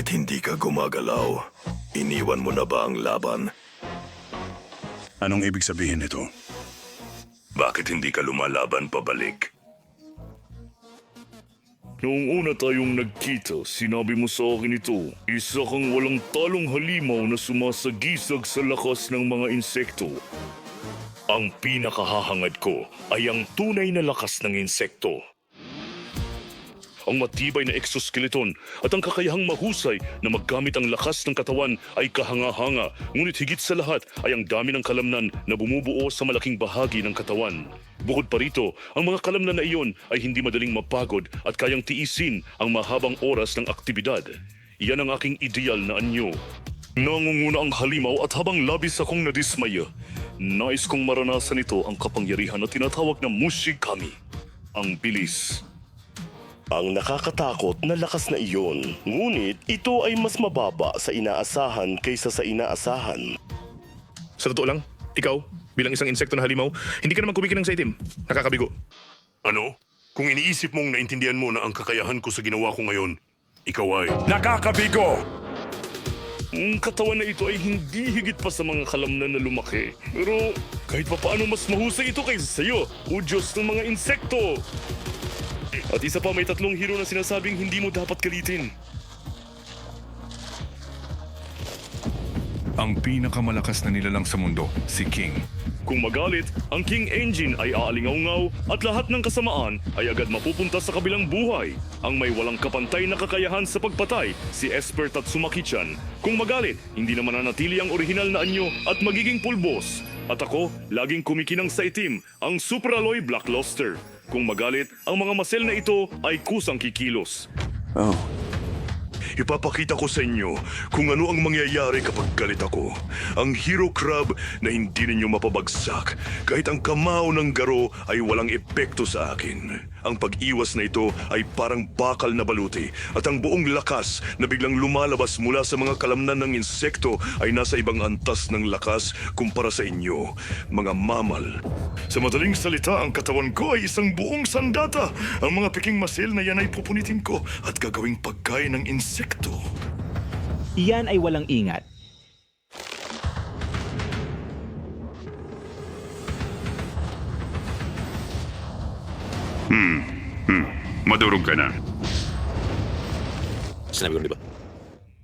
Bakit hindi ka gumagalaw? Iniwan mo na ba ang laban? Anong ibig sabihin nito? Bakit hindi ka lumalaban pabalik? Noong una tayong nagkita, sinabi mo sa akin ito, isa kang walang talong halimaw na sumasagisag sa lakas ng mga insekto. Ang pinakahahangad ko ay ang tunay na lakas ng insekto. Ang matibay na exoskeleton at ang kakayahang mahusay na maggamit ang lakas ng katawan ay kahanga-hanga, ngunit higit sa lahat ay ang dami ng kalamnan na bumubuo sa malaking bahagi ng katawan. Bukod pa rito, ang mga kalamnan na iyon ay hindi madaling mapagod at kayang tiisin ang mahabang oras ng aktibidad. Iyan ang aking ideal na anyo. Nangunguna ang halimaw at habang labis akong nadismaya, nais kong maranasan ito ang kapangyarihan na tinatawag na Mushikami, ang bilis. Ang nakakatakot na lakas na iyon, ngunit ito ay mas mababa sa inaasahan kaysa sa inaasahan. Sa totoo lang, ikaw, bilang isang insekto na halimaw, hindi ka naman kumikinang sa itim. Nakakabigo. Ano? Kung iniisip mong naintindihan mo na ang kakayahan ko sa ginawa ko ngayon, ikaw ay... Nakakabigo! Ang katawan na ito ay hindi higit pa sa mga kalamnan na lumaki. Pero kahit pa paano mas mahusay ito kaysa sa'yo, o Diyos ng mga insekto! At isa pa, may 3 hero na sinasabing hindi mo dapat galitin. Ang pinakamalakas na nilalang sa mundo, si King. Kung magalit, ang King Engine ay aalingaw-ngaw at lahat ng kasamaan ay agad mapupunta sa kabilang buhay. Ang may walang kapantay na kakayahan sa pagpatay, si Esper Tatsumaki-chan. Kung magalit, hindi naman nanatili ang orihinal na anyo at magiging pulbos. At ako, laging kumikinang sa itim, ang Super Alloy Black Luster. Kung magalit, ang mga masel na ito ay kusang kikilos. Ipapakita ko sa inyo kung ano ang mangyayari kapag galit ako. Ang Hero Crab na hindi ninyo mapabagsak. Kahit ang kamao ng garo ay walang epekto sa akin. Ang pag-iwas na ito ay parang bakal na baluti at ang buong lakas na biglang lumalabas mula sa mga kalamnan ng insekto ay nasa ibang antas ng lakas kumpara sa inyo, mga mamal. Sa madaling salita, ang katawan ko ay isang buong sandata. Ang mga piking masil na yan ay pupunitin ko at gagawing pagkain ng insekto. Iyan ay walang ingat. Madurog ka na. Sinabi ko na, di ba?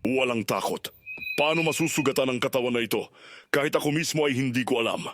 Walang takot. Paano masusugatan ang katawan na ito? Kahit ako mismo ay hindi ko alam.